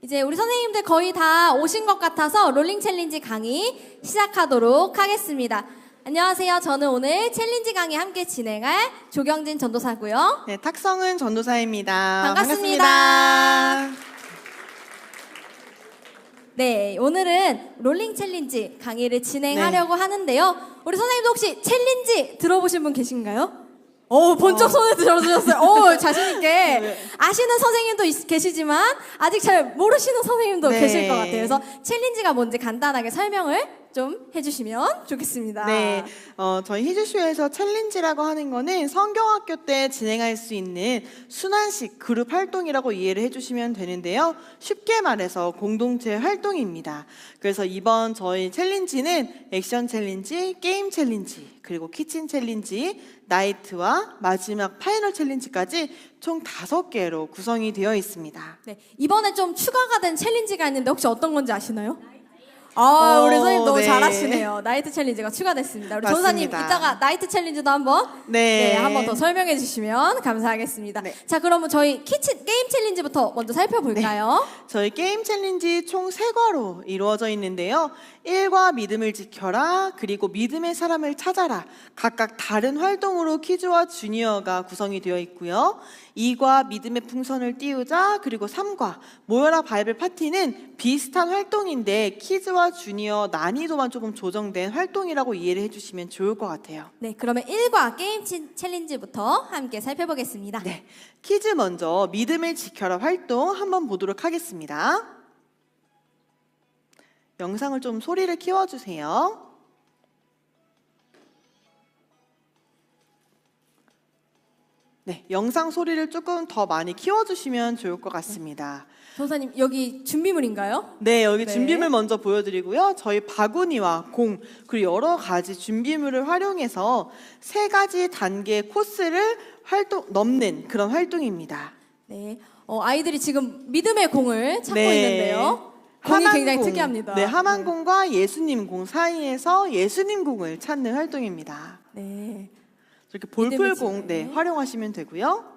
이제 우리 선생님들 거의 다 오신 것 같아서 롤링 챌린지 강의 시작하도록 하겠습니다. 안녕하세요. 저는 오늘 챌린지 강의 함께 진행할 조경진 전도사고요. 네, 탁성은 전도사입니다. 반갑습니다. 네, 오늘은 롤링 챌린지 강의를 진행하려고 하는데요. 우리 선생님도 혹시 챌린지 들어보신 분 계신가요? 번쩍 손을 들어주셨어요. 자신있게. 아시는 선생님도 계시지만 아직 잘 모르시는 선생님도 계실 것 같아요. 그래서 챌린지가 뭔지 간단하게 설명을 좀 해주시면 좋겠습니다. 네, 저희 히즈쇼에서 챌린지라고 하는 거는 성경학교 때 진행할 수 있는 순환식 그룹 활동이라고 이해를 해주시면 되는데요. 쉽게 말해서 공동체 활동입니다. 그래서 이번 저희 챌린지는 액션 챌린지, 게임 챌린지, 그리고 키친 챌린지, 나이트와 마지막 파이널 챌린지까지 총 5개로 구성이 되어 있습니다. 네, 이번에 좀 추가가 된 챌린지가 있는데 혹시 어떤 건지 아시나요? 우리 선생님 너무 잘하시네요. 나이트 챌린지가 추가됐습니다. 우리 전사님 이따가 나이트 챌린지도 한번 한번 더 설명해 주시면 감사하겠습니다. 네. 자, 그러면 저희 게임 챌린지부터 먼저 살펴볼까요? 네. 저희 게임 챌린지 총 3과로 이루어져 있는데요. 1과 믿음을 지켜라, 그리고 믿음의 사람을 찾아라. 각각 다른 활동으로 키즈와 주니어가 구성이 되어 있고요. 2과 믿음의 풍선을 띄우자, 그리고 3과 모여라 바이블 파티는 비슷한 활동인데 키즈와 주니어 난이도만 조금 조정된 활동이라고 이해를 해주시면 좋을 것 같아요. 네, 그러면 1과 게임 챌린지부터 함께 살펴보겠습니다. 네, 키즈 먼저 믿음을 지켜라 활동 한번 보도록 하겠습니다. 영상을 좀 소리를 키워주세요. 네, 영상 소리를 조금 더 많이 키워주시면 좋을 것 같습니다. 전사님, 여기 준비물인가요? 네, 여기 준비물 먼저 보여드리고요. 저희 바구니와 공, 그리고 여러 가지 준비물을 활용해서 3가지 단계 코스를 넘는 그런 활동입니다. 네, 아이들이 지금 믿음의 공을 찾고 있는데요. 공이 굉장히 특이합니다. 네, 하만공과 예수님 공 사이에서 예수님 공을 찾는 활동입니다. 네. 이렇게 볼풀공 활용하시면 되고요.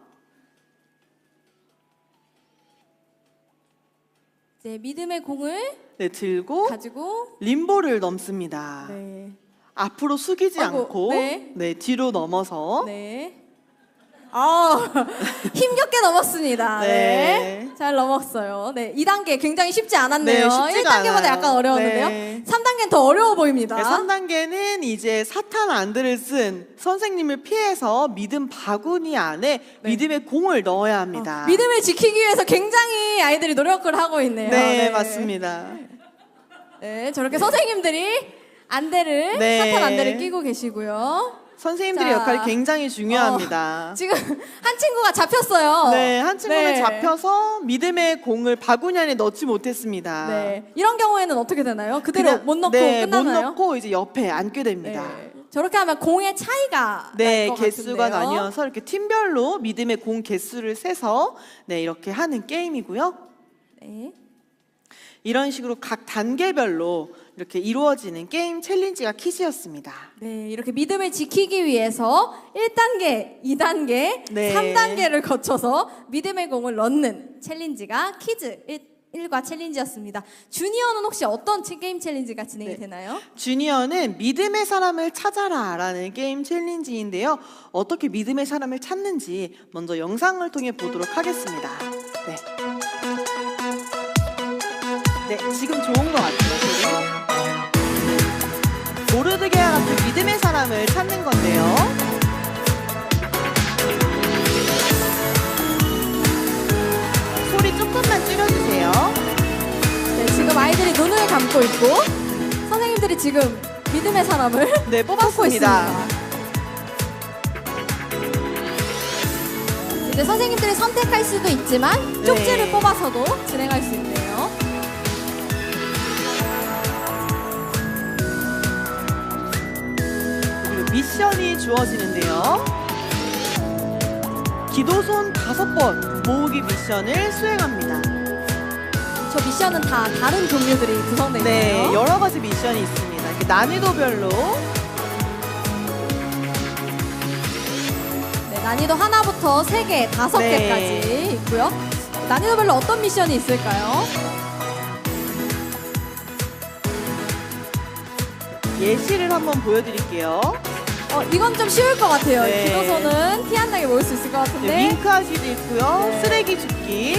이제 믿음의 공을 들고 가지고 림보를 넘습니다. 네. 앞으로 숙이지 않고 뒤로 넘어서 힘겹게 넘었습니다. 네. 잘 넘었어요. 네, 2단계 굉장히 쉽지 않았네요. 쉽지가 1단계보다 않아요. 약간 어려웠는데요. 3단계는 더 어려워 보입니다. 3단계는 이제 사탄 안드를 쓴 선생님을 피해서 믿음 바구니 안에 믿음의 공을 넣어야 합니다. 믿음을 지키기 위해서 굉장히 아이들이 노력을 하고 있네요. 네, 맞습니다. 네, 저렇게 선생님들이 안대를 사탄 안대를 끼고 계시고요. 선생님들의 역할이 굉장히 중요합니다. 지금 한 친구가 잡혔어요. 네, 한 친구는 잡혀서 믿음의 공을 바구니 안에 넣지 못했습니다. 네, 이런 경우에는 어떻게 되나요? 그대로 못 넣고 끝나나요? 못 넣고 이제 옆에 앉게 됩니다. 저렇게 하면 공의 차이가 날 것 개수가 같은데요. 나뉘어서 이렇게 팀별로 믿음의 공 개수를 세서 이렇게 하는 게임이고요. 네. 이런 식으로 각 단계별로 이렇게 이루어지는 게임 챌린지가 키즈였습니다. 네, 이렇게 믿음을 지키기 위해서 1단계, 2단계, 3단계를 거쳐서 믿음의 공을 넣는 챌린지가 키즈 1과 챌린지였습니다. 주니어는 혹시 어떤 게임 챌린지가 진행이 되나요? 주니어는 믿음의 사람을 찾아라 라는 게임 챌린지인데요. 어떻게 믿음의 사람을 찾는지 먼저 영상을 통해 보도록 하겠습니다. 네, 지금 좋은 것 같아요. 모르드게와 같은 믿음의 사람을 찾는 건데요. 소리 조금만 줄여주세요. 네, 지금 아이들이 눈을 감고 있고 선생님들이 지금 믿음의 사람을 뽑았습니다. 이제 선생님들이 선택할 수도 있지만 쪽지를 뽑아서도 진행할 수 있네요. 미션이 주어지는데요. 기도손 5번 모으기 미션을 수행합니다. 저 미션은 다 다른 종류들이 구성되어 있나요? 네, 여러 가지 미션이 있습니다. 이렇게 난이도별로 난이도 하나부터 3개, 5개까지 있고요. 난이도별로 어떤 미션이 있을까요? 예시를 한번 보여드릴게요. 이건 좀 쉬울 것 같아요. 네. 기도선은 티 안 나게 모을 수 있을 것 같은데. 네, 윙크하기도 있고요. 네. 쓰레기 줍기,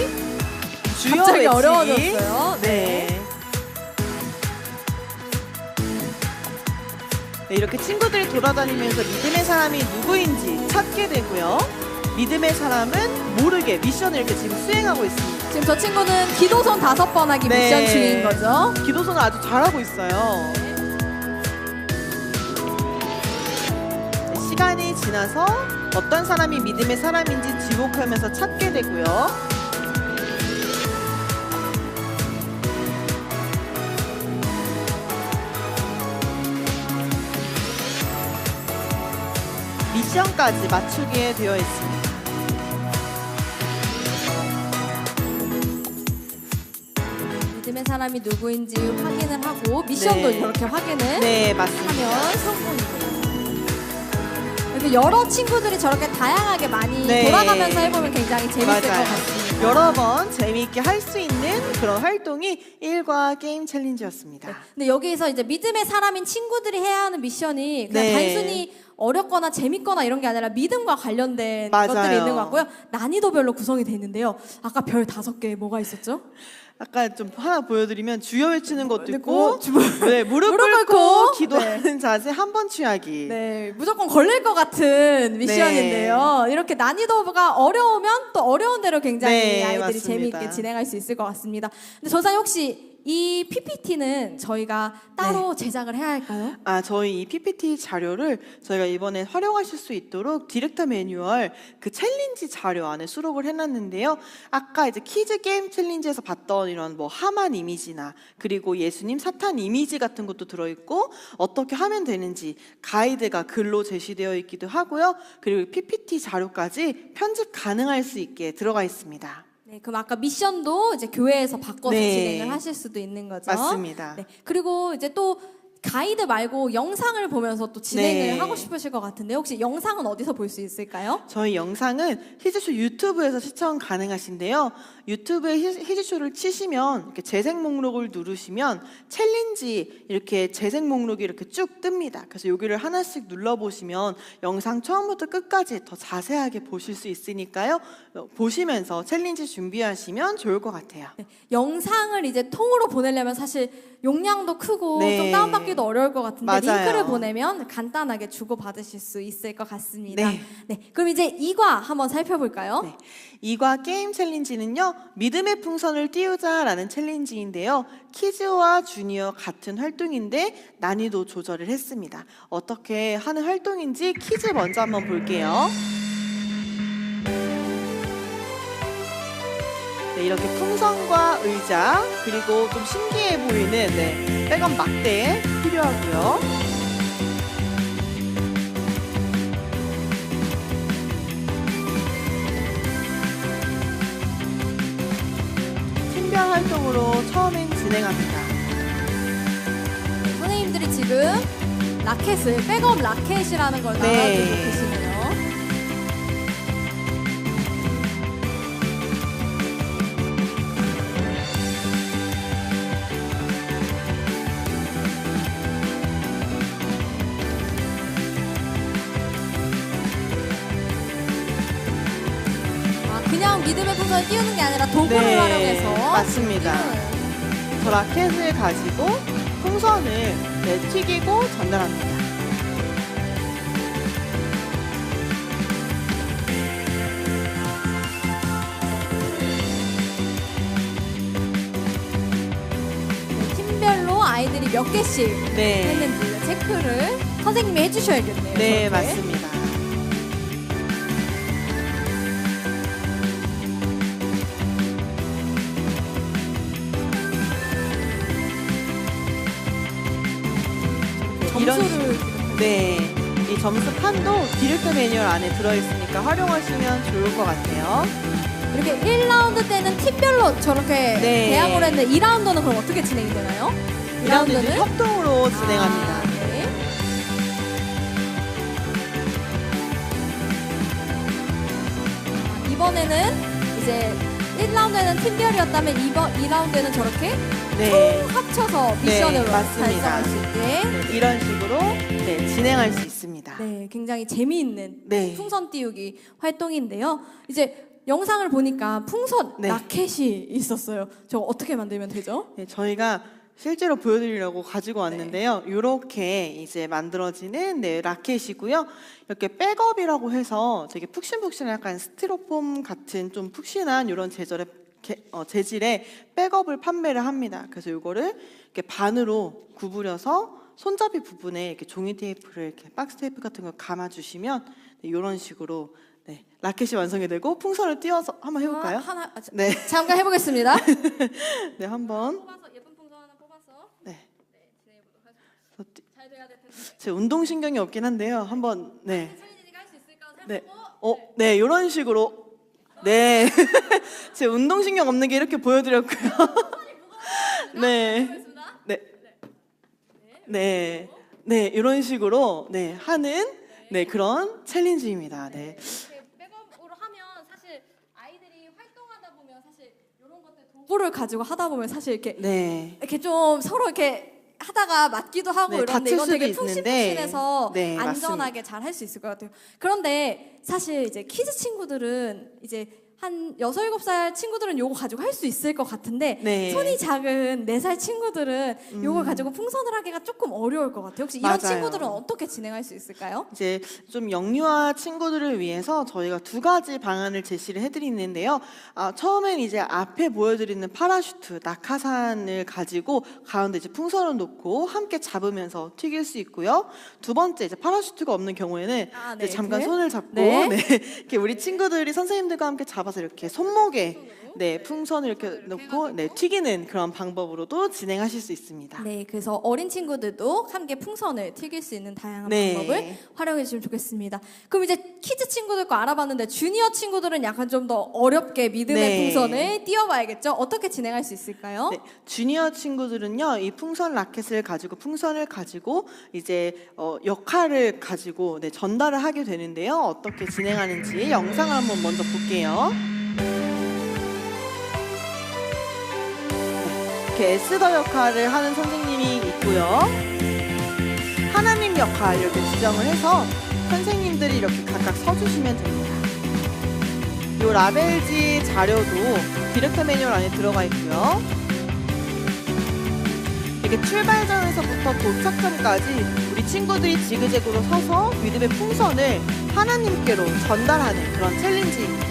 주여 갑자기 외치기. 어려워졌어요. 네. 네, 이렇게 친구들이 돌아다니면서 믿음의 사람이 누구인지 찾게 되고요. 믿음의 사람은 모르게 미션을 이렇게 지금 수행하고 있습니다. 지금 저 친구는 기도선 5번 하기 네. 미션 중인 거죠. 기도선을 아주 잘하고 있어요. 네, 시간이 지나서 어떤 사람이 믿음의 사람인지 지목하면서 찾게 되고요. 미션까지 맞추게 되어 있습니다. 믿음의 사람이 누구인지 확인을 하고 미션도 네. 이렇게 확인을 네, 맞습니다. 하면 성공이고요. 이렇게 여러 친구들이 저렇게 다양하게 많이 네. 돌아가면서 해보면 굉장히 재밌을 것 맞아요. 같습니다. 여러 번 재미있게 할 수 있는 그런 활동이 일과 게임 챌린지였습니다. 근데 여기에서 이제 믿음의 사람인 친구들이 해야 하는 미션이 그냥 네. 단순히 어렵거나 재밌거나 이런 게 아니라 믿음과 관련된 맞아요. 것들이 있는 것 같고요. 난이도별로 구성이 되어 있는데요. 아까 별 5개 뭐가 있었죠? 아까 좀 하나 보여드리면 주여 외치는 것도 있고, 있고, 네, 무릎 무릎 꿇고 꿇고, 기도하는 자세 한 번 취하기. 네, 무조건 걸릴 것 같은 미션인데요. 이렇게 난이도가 어려우면 또 어려운 대로 굉장히 네, 아이들이 맞습니다. 재미있게 진행할 수 있을 것 같습니다. 근데 전사님 혹시 이 PPT는 저희가 따로 제작을 해야 할까요? 저희 이 PPT 자료를 저희가 이번에 활용하실 수 있도록 디렉터 매뉴얼 그 챌린지 자료 안에 수록을 해놨는데요. 아까 이제 키즈 게임 챌린지에서 봤던 이런 뭐 하만 이미지나 그리고 예수님 사탄 이미지 같은 것도 들어있고 어떻게 하면 되는지 가이드가 글로 제시되어 있기도 하고요. 그리고 PPT 자료까지 편집 가능할 수 있게 들어가 있습니다. 네, 그럼 아까 미션도 이제 교회에서 바꿔서 네. 진행을 하실 수도 있는 거죠. 맞습니다. 네, 그리고 이제 또 가이드 말고 영상을 보면서 또 진행을 네. 하고 싶으실 것 같은데 혹시 영상은 어디서 볼 수 있을까요? 저희 영상은 히즈쇼 유튜브에서 시청 가능하신데요. 유튜브에 히즈쇼를 치시면 이렇게 재생 목록을 누르시면 챌린지 이렇게 재생 목록이 이렇게 쭉 뜹니다. 그래서 여기를 하나씩 눌러보시면 영상 처음부터 끝까지 더 자세하게 보실 수 있으니까요. 보시면서 챌린지 준비하시면 좋을 것 같아요. 네, 영상을 이제 통으로 보내려면 사실 용량도 크고 네. 좀 다운받기도 어려울 것 같은데 맞아요. 링크를 보내면 간단하게 주고 받으실 수 있을 것 같습니다. 네. 네, 그럼 이제 2과 한번 살펴볼까요? 네. 이과 게임 챌린지는요, 믿음의 풍선을 띄우자라는 챌린지인데요. 키즈와 주니어 같은 활동인데 난이도 조절을 했습니다. 어떻게 하는 활동인지 키즈 먼저 한번 볼게요. 네, 이렇게 풍선과 의자 그리고 좀 신기해 보이는 백업 막대 필요하고요. 팀별 활동으로 처음엔 진행합니다. 선생님들이 지금 라켓을 백업 라켓이라는 걸 네. 나눠주고 계시네요. 그냥 믿음의 풍선을 띄우는 게 아니라 도구를 활용해서 맞습니다. 저 라켓을 가지고 풍선을 튀기고 전달합니다. 팀별로 아이들이 몇 개씩 네, 했는지 체크를 선생님이 해주셔야겠네요. 네 저렇게. 맞습니다. 이런 점수를 네, 이 점수판도 디렉터 매뉴얼 안에 들어있으니까 활용하시면 좋을 것 같아요. 이렇게 1라운드 때는 팀별로 저렇게 네. 대항을 했는데 2라운드는 그럼 어떻게 진행이 되나요? 2라운드는 협동으로 진행합니다. 아, 네. 이번에는 이제 1라운드에는 팀별이었다면 2라운드에는 저렇게 네. 총 합쳐서 미션으로 네, 맞습니다. 달성할 수 있게. 네, 이런 식으로 네, 진행할 수 있습니다. 네, 굉장히 재미있는 네. 풍선 띄우기 활동인데요. 이제 영상을 보니까 풍선 네. 라켓이 있었어요. 저거 어떻게 만들면 되죠? 네, 저희가 실제로 보여드리려고 가지고 왔는데요. 이렇게 이제 만들어지는 네, 라켓이고요. 이렇게 백업이라고 해서 되게 푹신푹신한 약간 스티로폼 같은 좀 푹신한 이런 재질의 백업을 판매를 합니다. 그래서 이거를 이렇게 반으로 구부려서 손잡이 부분에 이렇게 종이 테이프를 이렇게 박스 테이프 같은 걸 감아주시면 네, 이런 식으로 네, 라켓이 완성이 되고 풍선을 띄워서 한번 해볼까요? 네. 잠깐 해보겠습니다. 네, 한번. 뽑아서 예쁜 풍선 하나 뽑아서 네. 진행해보도록 하겠습니다. 잘 돼야 될 텐데. 제 운동 신경이 없긴 한데요. 한번 네. 소리지니가 할 수 있을까 네. 살펴보고. 네, 이런 식으로. 네. 제 운동 신경 없는 게 이렇게 보여드렸고요. 네. 네. 네. 네, 이런 식으로 네, 하는 네, 그런 챌린지입니다. 네. 이렇게 백업으로 하면 사실 아이들이 활동하다 보면 사실 이런 것들 도구를 가지고 하다 보면 사실 이렇게 네. 이렇게 좀 서로 이렇게 하다가 맞기도 하고 네, 이런데 다칠 이건 되게 수도 있는데, 푹신푹신해서 네, 안전하게 잘 할 수 있을 것 같아요. 그런데 사실 이제 키즈 친구들은 이제 한 6, 7살 친구들은 요거 가지고 할 수 있을 것 같은데 네. 손이 작은 4살 친구들은 요걸 가지고 풍선을 하기가 조금 어려울 것 같아요. 혹시 이런 맞아요. 친구들은 어떻게 진행할 수 있을까요? 이제 좀 영유아 친구들을 위해서 저희가 2가지 방안을 제시를 해드리는데요. 처음엔 이제 앞에 보여드리는 파라슈트, 낙하산을 가지고 가운데 이제 풍선을 놓고 함께 잡으면서 튀길 수 있고요. 두 번째 이제 파라슈트가 없는 경우에는 네, 이제 잠깐 이렇게. 손을 잡고 네. 네. 이렇게 우리 친구들이 선생님들과 함께 잡아서 이렇게 손목에 네, 풍선을 이렇게 놓고 네, 튀기는 그런 방법으로도 진행하실 수 있습니다. 네, 그래서 어린 친구들도 함께 풍선을 튀길 수 있는 다양한 네. 방법을 활용해 주시면 좋겠습니다. 그럼 이제 키즈 친구들 거 알아봤는데 주니어 친구들은 약간 좀 더 어렵게 믿음의 네. 풍선을 띄워봐야겠죠? 어떻게 진행할 수 있을까요? 네, 주니어 친구들은요, 이 풍선 라켓을 가지고 풍선을 가지고 이제 역할을 가지고 네, 전달을 하게 되는데요. 어떻게 진행하는지 영상을 한번 먼저 볼게요. 이렇게 에스더 역할을 하는 선생님이 있고요. 하나님 역할 이렇게 지정을 해서 선생님들이 이렇게 각각 서주시면 됩니다. 이 라벨지 자료도 디렉터 매뉴얼 안에 들어가 있고요. 이렇게 출발점에서부터 도착점까지 우리 친구들이 지그재그로 서서 믿음의 풍선을 하나님께로 전달하는 그런 챌린지입니다.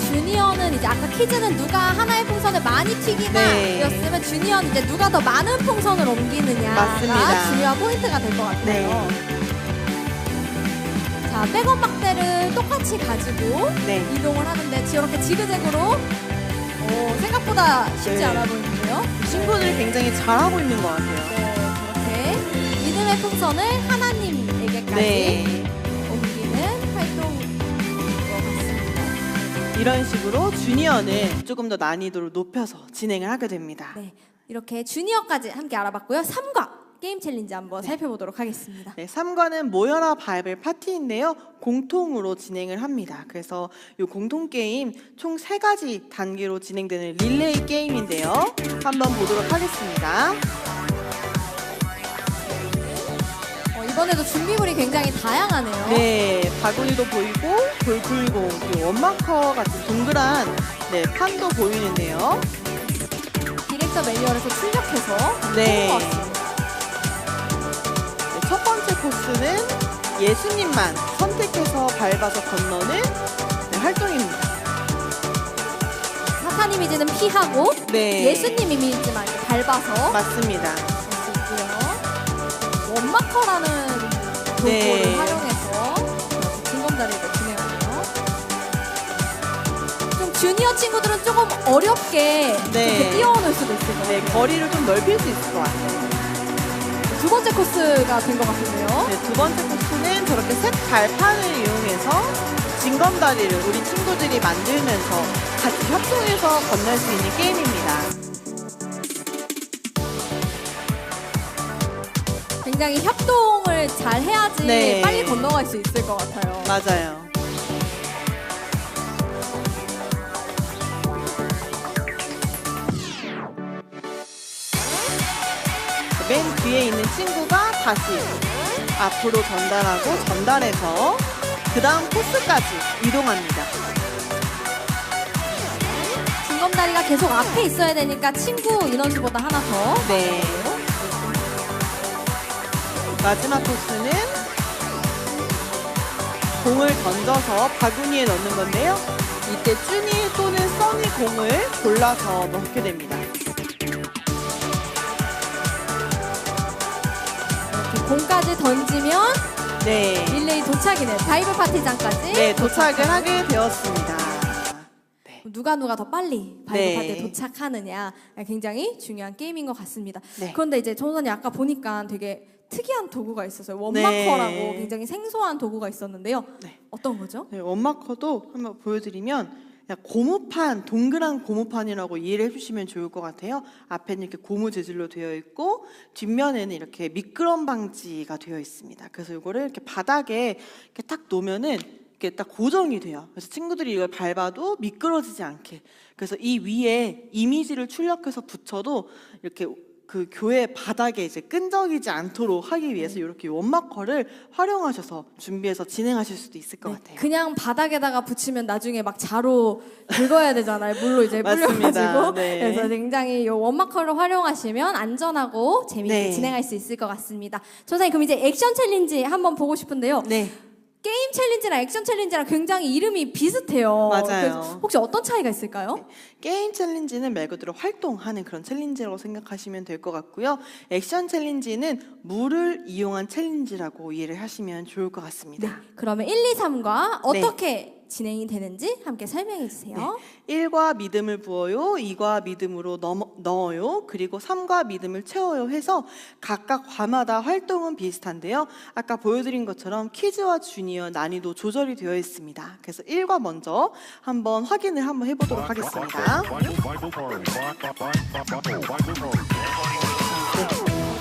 주니어는 이제 아까 퀴즈는 누가 하나의 풍선을 많이 튀기나 네. 였으면 주니어는 이제 누가 더 많은 풍선을 옮기느냐가 맞습니다. 중요한 포인트가 될 것 같아요. 네. 자, 백업 막대를 똑같이 가지고 네. 이동을 하는데 저렇게 지그재그로 생각보다 쉽지 네. 않아 보이는데요. 친구들이 굉장히 잘하고 있는 것 같아요. 네, 저렇게 믿음의 풍선을 하나님에게까지 네. 옮기는 활동인 것 같습니다. 이런 식으로 주니어는 조금 더 난이도를 높여서 진행을 하게 됩니다. 네, 이렇게 주니어까지 함께 알아봤고요. 3과 게임 챌린지 한번 살펴보도록 하겠습니다. 네, 3과는 모여라 바이블 파티인데요. 공통으로 진행을 합니다. 그래서 이 공통 게임 총 3가지 단계로 진행되는 릴레이 게임인데요. 한번 보도록 하겠습니다. 이번에도 준비물이 굉장히 다양하네요. 네, 바구니도 보이고 돌풀공, 그리고 원마커 같은 동그란 네, 판도 보이는데요. 디렉터 매뉴얼에서 출력해서 네. 것 같습니다. 첫 번째 코스는 예수님만 선택해서 밟아서 건너는 네, 활동입니다. 사탄 이미지는 피하고 네. 예수님 이미지만 이렇게 밟아서 맞습니다. 할 수 있고요. 원마커라는 도구를 네. 활용해서 징검다리를 진행하네요. 좀 주니어 친구들은 조금 어렵게 네. 이렇게 뛰어오를 수도 있을 것 같아요. 네, 거리를 좀 넓힐 수 있을 것 같아요. 두 번째 코스가 된 것 같은데요. 네, 두 번째 코스는 저렇게 색 발판을 이용해서 징검다리를 우리 친구들이 만들면서 같이 협동해서 건널 수 있는 게임입니다. 굉장히 협동을 잘 해야지 네. 빨리 건너갈 수 있을 것 같아요. 맞아요. 맨 뒤에 있는 친구가 다시 앞으로 전달하고 전달해서 그 다음 코스까지 이동합니다. 징검다리가 계속 앞에 있어야 되니까 친구 인원수보다 하나 더. 네. 마지막 코스는 공을 던져서 바구니에 넣는 건데요. 이때 쭈니 또는 써니 공을 골라서 넣게 됩니다. 이렇게 공까지 던지면 네. 릴레이 도착이네. 다이브 파티장까지. 네, 도착을 하게 되었습니다. 누가 더 빨리 바이브 네. 파티에 도착하느냐 굉장히 중요한 게임인 것 같습니다. 네. 그런데 이제 전우선이 아까 보니까 되게 특이한 도구가 있었어요. 네. 원마커라고 굉장히 생소한 도구가 있었는데요. 네. 어떤 거죠? 네, 원마커도 한번 보여드리면 그냥 고무판, 동그란 고무판이라고 이해를 해주시면 좋을 것 같아요. 앞에는 이렇게 고무 재질로 되어 있고 뒷면에는 이렇게 미끄럼 방지가 되어 있습니다. 그래서 이거를 이렇게 바닥에 이렇게 딱 놓으면은 이렇게 딱 고정이 돼요. 그래서 친구들이 이걸 밟아도 미끄러지지 않게. 그래서 이 위에 이미지를 출력해서 붙여도 이렇게 그 교회 바닥에 이제 끈적이지 않도록 하기 위해서 이렇게 원마커를 활용하셔서 준비해서 진행하실 수도 있을 것 같아요. 그냥 바닥에다가 붙이면 나중에 막 자로 긁어야 되잖아요. 물로 이제 맞습니다. 불려가지고. 네. 그래서 굉장히 이 원마커를 활용하시면 안전하고 재미있게 네. 진행할 수 있을 것 같습니다. 선생님 그럼 이제 액션 챌린지 한번 보고 싶은데요. 네. 게임 챌린지랑 액션 챌린지랑 굉장히 이름이 비슷해요. 맞아요. 그래서 혹시 어떤 차이가 있을까요? 게임 챌린지는 말 그대로 활동하는 그런 챌린지라고 생각하시면 될 것 같고요. 액션 챌린지는 물을 이용한 챌린지라고 이해를 하시면 좋을 것 같습니다. 네. 그러면 1, 2, 3과 어떻게 진행이 되는지 함께 설명해 주세요. 1과 믿음을 부어요, 2과 믿음으로 넣어요, 그리고 3과 믿음을 채워요 해서 각각 과마다 활동은 비슷한데요. 아까 보여드린 것처럼 키즈와 주니어 난이도 조절이 되어 있습니다. 그래서 1과 먼저 한번 확인을 한번 해보도록 하겠습니다.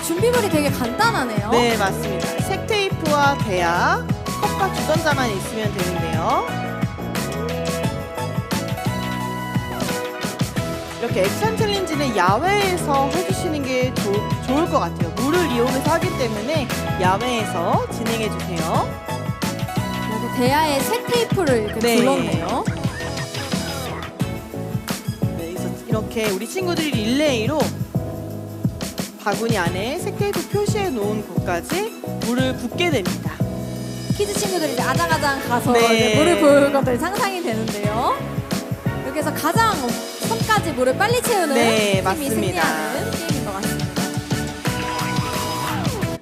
준비물이 되게 간단하네요. 네, 맞습니다. 색테이프와 대야, 컵과 주전자만 있으면 되는데요. 이렇게 액션 챌린지는 야외에서 해주시는 게 좋을 것 같아요. 물을 이용해서 하기 때문에 야외에서 진행해 주세요. 그리고 대야에 색 테이프를 이렇게 네. 둘렀네요. 네, 그래서 이렇게 우리 친구들이 릴레이로 바구니 안에 색테이프 표시해 놓은 곳까지 물을 붓게 됩니다. 키즈 친구들이 이제 아장아장 가서 네. 이제 물을 부을 것들이 상상이 되는데요. 이렇게 해서 가장 손까지 물을 빨리 채우는 네, 팀이 맞습니다. 승리하는 게임인 것 같습니다.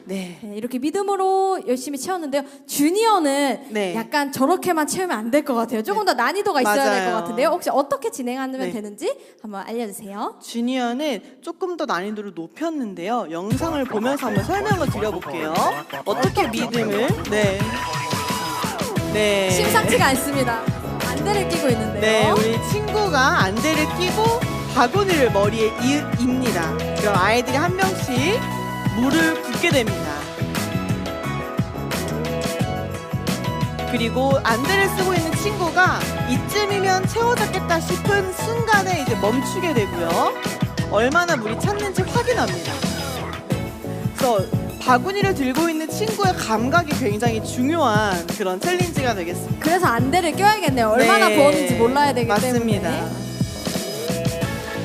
네. 네, 이렇게 믿음으로 열심히 채웠는데요. 주니어는 네. 약간 저렇게만 채우면 안 될 것 같아요. 조금 더 난이도가 있어야 될 것 맞아요. 같은데요. 혹시 어떻게 진행하면 네. 되는지 한번 알려주세요. 주니어는 조금 더 난이도를 높였는데요. 영상을 보면서 한번 설명을 드려볼게요. 어떻게 믿음을 네. 심상치가 않습니다. 안대를 끼고 있는데요. 네, 우리 친구가 안대를 끼고 바구니를 머리에 입니다. 그럼 아이들이 한 명씩 물을 붓게 됩니다. 그리고 안대를 쓰고 있는 친구가 이쯤이면 채워졌겠다 싶은 순간에 이제 멈추게 되고요. 얼마나 물이 찼는지 확인합니다. 그래서 바구니를 들고 있는 친구의 감각이 굉장히 중요한 그런 챌린지가 되겠습니다. 그래서 안대를 껴야겠네요. 얼마나 네, 부었는지 몰라야 되기 맞습니다. 때문에.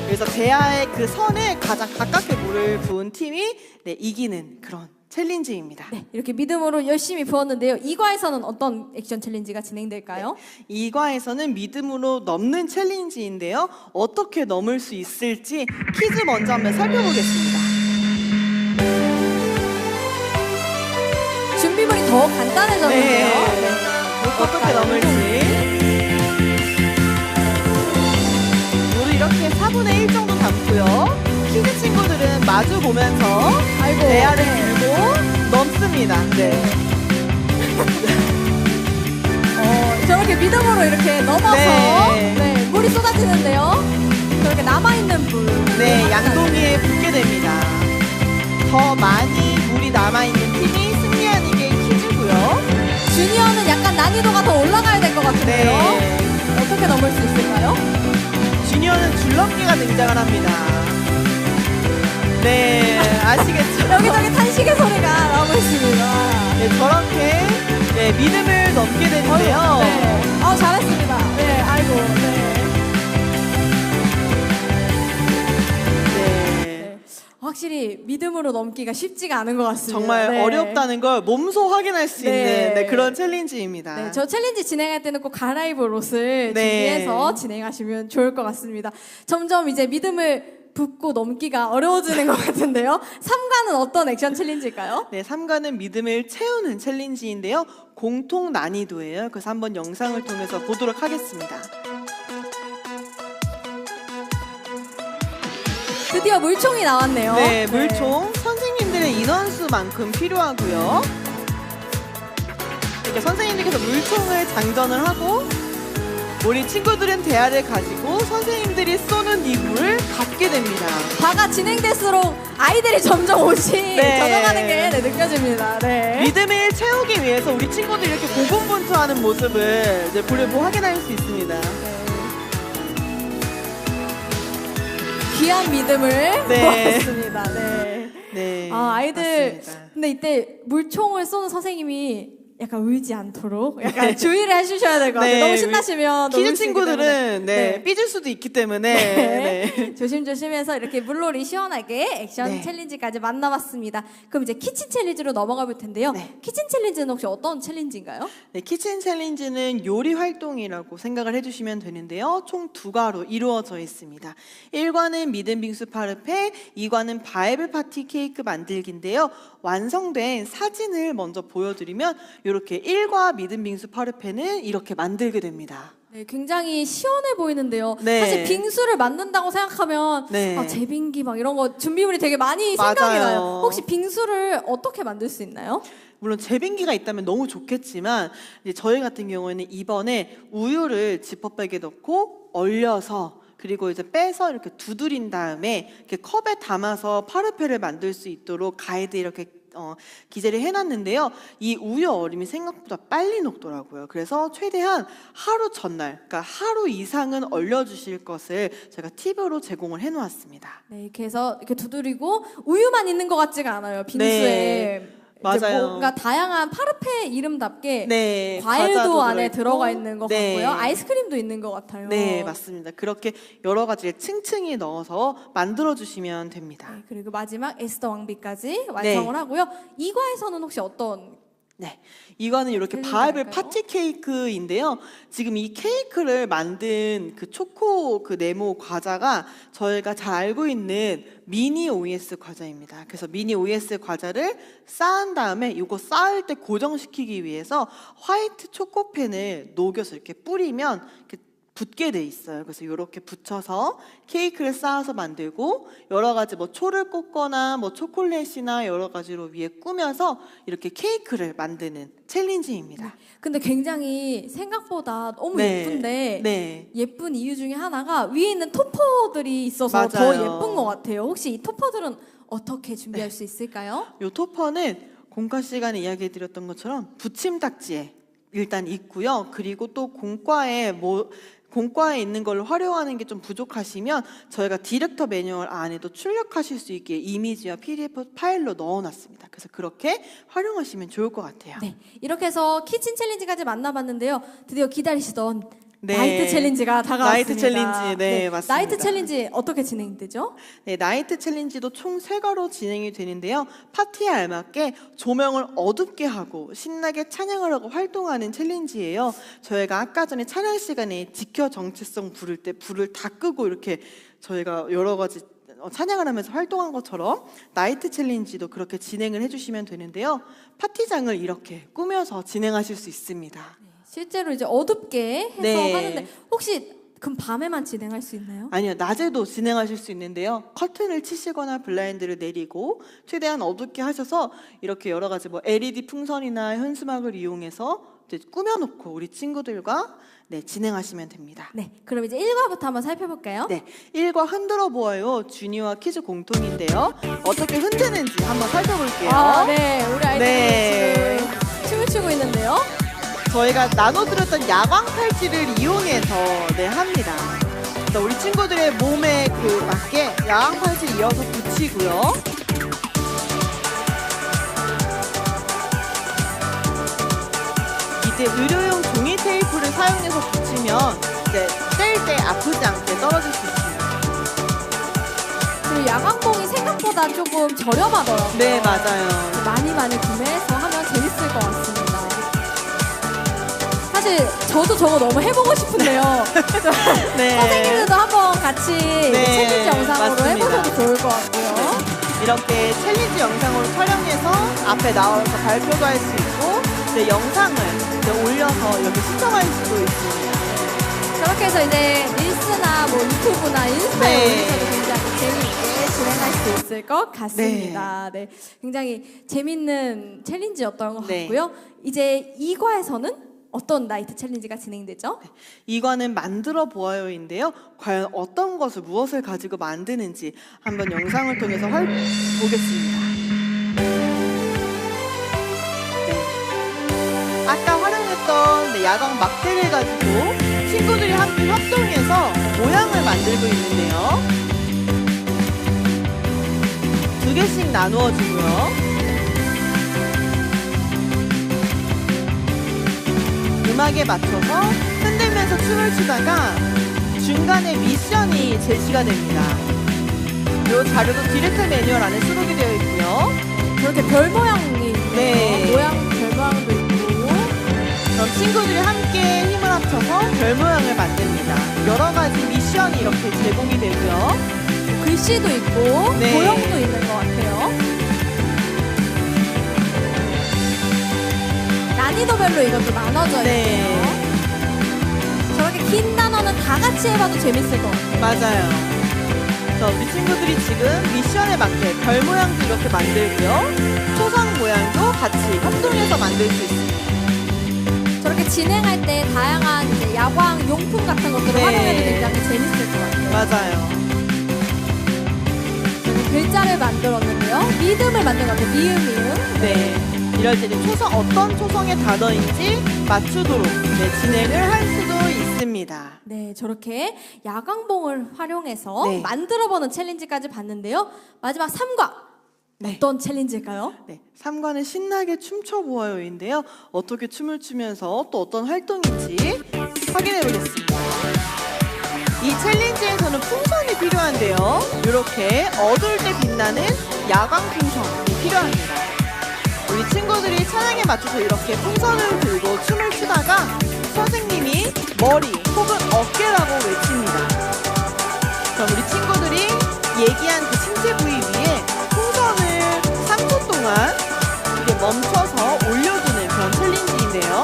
그래서 대야의 그 선에 가장 가깝게 물을 부은 팀이 이기는 그런 챌린지입니다. 네, 이렇게 믿음으로 열심히 부었는데요. 2과에서는 어떤 액션 챌린지가 진행될까요? 2과에서는 믿음으로 넘는 챌린지인데요. 어떻게 넘을 수 있을지 퀴즈 먼저 한번 살펴보겠습니다. 준비물이 더 간단해졌는데요. 네. 어떻게 넘을지. 물을 이렇게 4분의 1 정도 담고요. 키즈 친구들은 마주 보면서 대야를 들고 넘습니다. 네. 저렇게 믿음으로 이렇게 넘어서 네. 물이 쏟아지는데요. 저렇게 남아있는 물. 네, 양동이에 붓게 됩니다. 더 많이 물이 물이 남아있는 팀이 승리하는 게 퀴즈고요. 주니어는 약간 난이도가 더 올라가야 될 것 같은데요. 네. 어떻게 넘을 수 있을까요? 주니어는 줄넘기가 등장을 합니다. 네, 아시겠죠? 여기저기 탄식의 소리가 나오고 있습니다. 네, 저렇게 네, 믿음을 넘게 되는데요. 네. 잘했습니다. 네, 아이고. 네. 네. 확실히 믿음으로 넘기가 쉽지가 않은 것 같습니다. 정말 네. 어렵다는 걸 몸소 확인할 수 네. 있는 네, 그런 챌린지입니다. 네, 저 챌린지 진행할 때는 꼭 갈아입을 옷을 네. 준비해서 진행하시면 좋을 것 같습니다. 점점 이제 믿음을 붓고 넘기가 어려워지는 것 같은데요. 3과는 어떤 액션 챌린지일까요? 네, 3과는 믿음을 채우는 챌린지인데요. 공통 난이도예요. 그래서 한번 영상을 통해서 보도록 하겠습니다. 드디어 물총이 나왔네요. 네, 물총 선생님들의 인원수만큼 필요하고요. 이렇게 선생님들께서 물총을 장전을 하고 우리 친구들은 대야를 가지고 선생님들이 쏘는 이 물을 받게 됩니다. 과가 진행될수록 아이들이 점점 옷이 젖어가는 게 느껴집니다. 네. 믿음을 채우기 위해서 우리 친구들이 이렇게 고군분투하는 모습을 이제 보려고 확인할 수 있습니다. 귀한 믿음을 보았습니다. 네. 네. 아이들 맞습니다. 근데 이때 물총을 쏘는 선생님이 약간 울지 않도록 약간 주의를 해주셔야 될 것 같아요. 네, 너무 신나시면 퀴즈 친구들은 네. 삐질 수도 있기 때문에 네. 조심조심해서 이렇게 물놀이 시원하게 액션 네. 챌린지까지 만나봤습니다. 그럼 이제 키친 챌린지로 넘어가 볼 텐데요. 네. 키친 챌린지는 혹시 어떤 챌린지인가요? 네, 키친 챌린지는 요리 활동이라고 생각을 해주시면 되는데요. 총 2과로 이루어져 있습니다. 1과는 믿음 빙수 파르페, 2과는 바이블 파티 케이크 만들기인데요. 완성된 사진을 먼저 보여드리면 이렇게 1과 믿음 빙수 파르페는 이렇게 만들게 됩니다. 네, 굉장히 시원해 보이는데요. 네. 사실 빙수를 만든다고 생각하면 네. 제빙기 막 이런 거 준비물이 되게 많이 맞아요. 생각이 나요. 혹시 빙수를 어떻게 만들 수 있나요? 물론 제빙기가 있다면 너무 좋겠지만 이제 저희 같은 경우에는 이번에 우유를 지퍼백에 넣고 얼려서 그리고 이제 빼서 이렇게 두드린 다음에 이렇게 컵에 담아서 파르페를 만들 수 있도록 가이드 이렇게 기재를 해놨는데요. 이 우유 얼음이 생각보다 빨리 녹더라고요. 그래서 최대한 하루 전날, 그러니까 하루 이상은 얼려주실 것을 제가 팁으로 제공을 해놓았습니다. 네, 이렇게 해서 이렇게 두드리고 우유만 있는 것 같지가 않아요. 빙수에. 네, 맞아요. 뭔가 다양한 파르페 이름답게 네, 과일도 과자도 안에 들어있고. 들어가 있는 것 네. 같고요. 아이스크림도 있는 것 같아요. 네, 맞습니다. 그렇게 여러 가지를 층층이 넣어서 만들어주시면 됩니다. 네, 그리고 마지막 에스더 왕비까지 완성을 하고요. 이과에서는 혹시 어떤 네, 이거는 이렇게 챌린지 바이블 할까요? 파티 케이크인데요. 지금 이 케이크를 만든 그 초코 그 네모 과자가 저희가 잘 알고 있는 미니 OS 과자입니다. 그래서 미니 OS 과자를 쌓은 다음에 이거 쌓을 때 고정시키기 위해서 화이트 초코펜을 녹여서 이렇게 뿌리면 이렇게 붙게 돼 있어요. 그래서 이렇게 붙여서 케이크를 쌓아서 만들고 여러 가지 뭐 초를 꽂거나 뭐 초콜릿이나 여러 가지로 위에 꾸며서 이렇게 케이크를 만드는 챌린지입니다. 근데 굉장히 생각보다 너무 네. 예쁜데 네. 예쁜 이유 중에 하나가 위에 있는 토퍼들이 있어서 더 맞아요. 예쁜 것 같아요. 혹시 이 토퍼들은 어떻게 준비할 수 있을까요? 요 토퍼는 공과 시간에 이야기해 드렸던 것처럼 붙임딱지에 일단 있고요. 그리고 또 공과에 있는 걸 활용하는 게 좀 부족하시면 저희가 디렉터 매뉴얼 안에도 출력하실 수 있게 이미지와 PDF 파일로 넣어놨습니다. 그래서 그렇게 활용하시면 좋을 것 같아요. 네, 이렇게 해서 키친 챌린지까지 만나봤는데요. 드디어 기다리시던 네. 나이트 챌린지가 다가왔습니다. 나이트 챌린지, 네, 맞습니다. 나이트 챌린지 어떻게 진행되죠? 네, 나이트 챌린지도 총 3가로 진행이 되는데요. 파티에 알맞게 조명을 어둡게 하고 신나게 찬양을 하고 활동하는 챌린지예요. 저희가 아까 전에 찬양 시간에 지켜 정체성 부를 때 불을 다 끄고 이렇게 저희가 여러 가지 찬양을 하면서 활동한 것처럼 나이트 챌린지도 그렇게 진행을 해주시면 되는데요. 파티장을 이렇게 꾸며서 진행하실 수 있습니다. 실제로 이제 어둡게 해서 네. 하는데 혹시 그럼 밤에만 진행할 수 있나요? 아니요, 낮에도 진행하실 수 있는데요. 커튼을 치시거나 블라인드를 내리고 최대한 어둡게 하셔서 이렇게 여러 가지 뭐 LED 풍선이나 현수막을 이용해서 이제 꾸며놓고 우리 친구들과 네, 진행하시면 됩니다. 네, 그럼 이제 1과부터 한번 살펴볼까요? 네, 1과 흔들어 보아요. 주니와 퀴즈 공통인데요. 어떻게 흔드는지 한번 살펴볼게요. 아, 네, 우리 아이들이 네. 지금 춤을 추고 있는데요. 저희가 나눠드렸던 야광 팔찌를 이용해서 네, 합니다. 그래서 우리 친구들의 몸에 그 맞게 야광 팔찌를 이어서 붙이고요. 이제 의료용 종이 테이프를 사용해서 붙이면 이제 뗄 때 아프지 않게 떨어질 수 있습니다. 그리고 야광봉이 생각보다 조금 저렴하더라고요. 네, 맞아요. 많이 구매해서 하면 재밌을 것 같습니다. 사실 저도 저거 너무 해보고 싶은데요. 네. 선생님들도 한번 같이 네, 챌린지 영상으로 맞습니다. 해보셔도 좋을 것 같고요. 이렇게 챌린지 영상으로 촬영해서 앞에 나와서 발표도 할 수 있고 이제 영상을 이제 올려서 여기 시청할 수도 있습니다. 저렇게 해서 이제 릴스나 뭐 유튜브나 인스타에 네. 올리셔도 굉장히 재미있게 진행할 수 있을 것 같습니다. 네. 굉장히 재밌는 챌린지였던 것 네. 같고요. 이제 2과에서는 어떤 나이트 챌린지가 진행되죠? 이거는 만들어 보아요인데요. 과연 어떤 것을 무엇을 가지고 만드는지 한번 영상을 통해서 보겠습니다. 네. 아까 활용했던 네, 야광 막대를 가지고 친구들이 함께 협동해서 모양을 만들고 있는데요. 2개씩 나누어 주고요. 음악에 맞춰서 흔들면서 춤을 추다가 중간에 미션이 제시가 됩니다. 이 자료도 디렉터 매뉴얼 안에 수록이 되어 있고요. 저렇게 별 모양이 있네요. 네. 모양 별 모양도 있고. 그럼 친구들이 함께 힘을 합쳐서 별 모양을 만듭니다. 여러 가지 미션이 이렇게 제공이 되고요. 글씨도 있고 네. 모형도 있는 것 같아요. 난이도별로 이것도 나눠져 네. 있네요. 저렇게 긴 단어는 다 같이 해봐도 재밌을 것 같아요. 맞아요. 그래서 우리 친구들이 지금 미션에 맞게 별 모양도 이렇게 만들고요. 초성 모양도 같이 협동해서 만들 수 있습니다. 저렇게 진행할 때 다양한 이제 야광 용품 같은 것들을 네. 활용해도 굉장히 재밌을 것 같아요. 맞아요. 저는 글자를 만들었는데요. 리듬을 만든 것 같아요. 미음. 네. 이럴 때는 어떤 초성의 단어인지 맞추도록 네, 진행을 할 수도 있습니다. 네, 저렇게 야광봉을 활용해서 네. 만들어보는 챌린지까지 봤는데요. 마지막 3과 네. 어떤 챌린지일까요? 네, 3과는 신나게 춤춰보아요인데요. 어떻게 춤을 추면서 또 어떤 활동인지 확인해 보겠습니다. 이 챌린지에서는 풍선이 필요한데요. 이렇게 어두울 때 빛나는 야광 풍선이 필요합니다. 우리 친구들이 찬양에 맞춰서 이렇게 풍선을 들고 춤을 추다가 선생님이 머리 혹은 어깨라고 외칩니다. 그럼 우리 친구들이 얘기한 그 신체 부위 위에 풍선을 3초 동안 이렇게 멈춰서 올려주는 그런 챌린지인데요.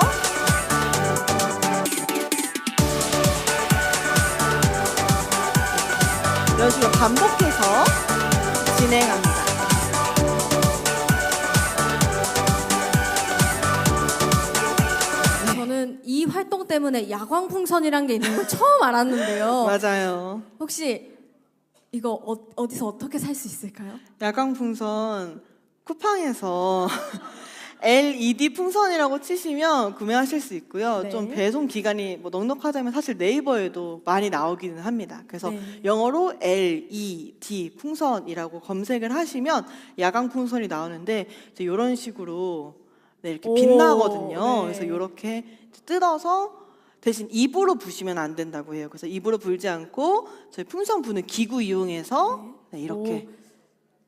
이런 식으로 반복해서 진행합니다. 저는 이 활동 때문에 야광 풍선이란 게 있는 걸 처음 알았는데요. 맞아요. 혹시 이거 어디서 어떻게 살 수 있을까요? 야광 풍선 쿠팡에서 LED 풍선이라고 치시면 구매하실 수 있고요. 네. 좀 배송 기간이 뭐 넉넉하다면 사실 네이버에도 많이 나오기는 합니다. 그래서 네. 영어로 LED 풍선이라고 검색을 하시면 야광 풍선이 나오는데 이제 이런 식으로 네, 이렇게 오, 빛나거든요. 네. 그래서 이렇게 뜯어서 대신 입으로 부시면 안 된다고 해요. 그래서 입으로 불지 않고 저희 풍선 부는 기구 이용해서 네, 이렇게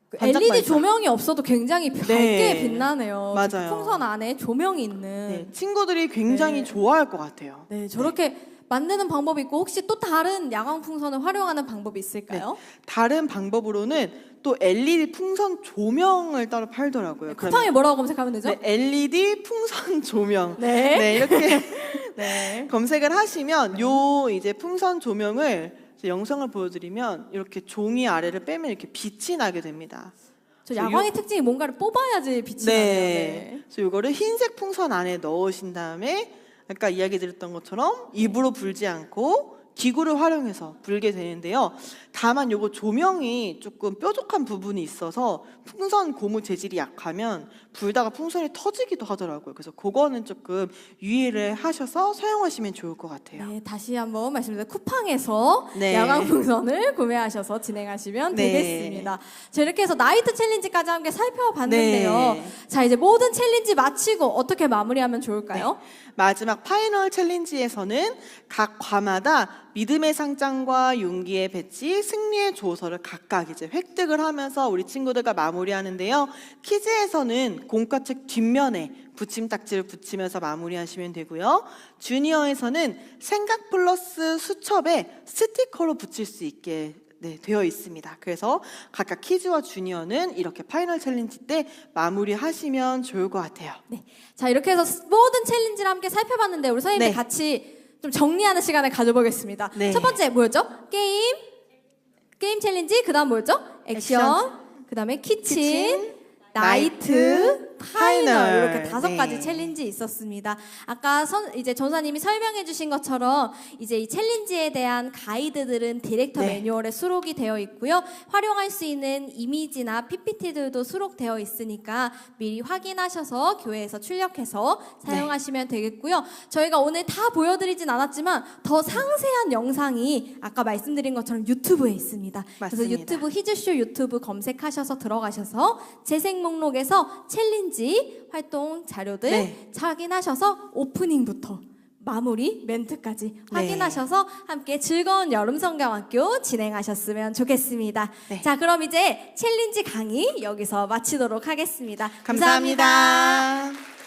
그 반짝반짝. LED 조명이 없어도 굉장히 밝게 네. 빛나네요. 맞아요. 풍선 안에 조명이 있는. 네, 친구들이 굉장히 네. 좋아할 것 같아요. 네, 저렇게 만드는 방법이 있고 혹시 또 다른 야광 풍선을 활용하는 방법이 있을까요? 다른 방법으로는 또 LED 풍선 조명을 따로 팔더라고요. 쿠팡에 뭐라고 검색하면 되죠? 네, LED 풍선 조명. 네. 네, 이렇게 네. 검색을 하시면 요 이제 풍선 조명을 영상을 보여드리면 이렇게 종이 아래를 빼면 이렇게 빛이 나게 됩니다. 저 야광의 특징이 뭔가를 뽑아야지 빛이 나네요. 네. 그래서 이거를 흰색 풍선 안에 넣으신 다음에 아까 이야기 드렸던 것처럼 입으로 불지 않고 기구를 활용해서 불게 되는데요. 다만 요거 조명이 조금 뾰족한 부분이 있어서 풍선 고무 재질이 약하면 불다가 풍선이 터지기도 하더라고요. 그래서 그거는 조금 유의를 하셔서 사용하시면 좋을 것 같아요. 네, 다시 한번 말씀드립니다. 쿠팡에서 네. 야광 풍선을 구매하셔서 진행하시면 네. 되겠습니다. 자, 이렇게 해서 나이트 챌린지까지 함께 살펴봤는데요. 네. 자, 이제 모든 챌린지 마치고 어떻게 마무리하면 좋을까요? 마지막 파이널 챌린지에서는 각 과마다 믿음의 상장과 용기의 배지, 승리의 조서를 각각 이제 획득을 하면서 우리 친구들과 마무리하는데요. 키즈에서는 공과책 뒷면에 붙임딱지를 붙이면서 마무리하시면 되고요. 주니어에서는 생각 플러스 수첩에 스티커로 붙일 수 있게 되어 있습니다. 그래서 각각 키즈와 주니어는 이렇게 파이널 챌린지 때 마무리하시면 좋을 것 같아요. 네. 자, 이렇게 해서 모든 챌린지를 함께 살펴봤는데 우리 선생님들 네. 같이 좀 정리하는 시간을 가져보겠습니다. 네. 첫 번째 뭐였죠? 게임 챌린지. 그다음 뭐였죠? 액션. 그다음에 키친, 나이트, 파이널. 이렇게 5가지 네. 챌린지 있었습니다. 아까 이제 전사님이 설명해 주신 것처럼 이제 이 챌린지에 대한 가이드들은 디렉터 네. 매뉴얼에 수록이 되어 있고요. 활용할 수 있는 이미지나 PPT들도 수록되어 있으니까 미리 확인하셔서 교회에서 출력해서 사용하시면 되겠고요. 저희가 오늘 다 보여드리진 않았지만 더 상세한 영상이 아까 말씀드린 것처럼 유튜브에 있습니다. 그래서 맞습니다. 유튜브 히즈쇼 유튜브 검색하셔서 들어가셔서 재생 목록에서 챌린지 활동 자료들 네. 확인하셔서 오프닝부터 마무리 멘트까지 네. 확인하셔서 함께 즐거운 여름 성경학교 진행하셨으면 좋겠습니다. 네. 자, 그럼 이제 챌린지 강의 여기서 마치도록 하겠습니다. 감사합니다.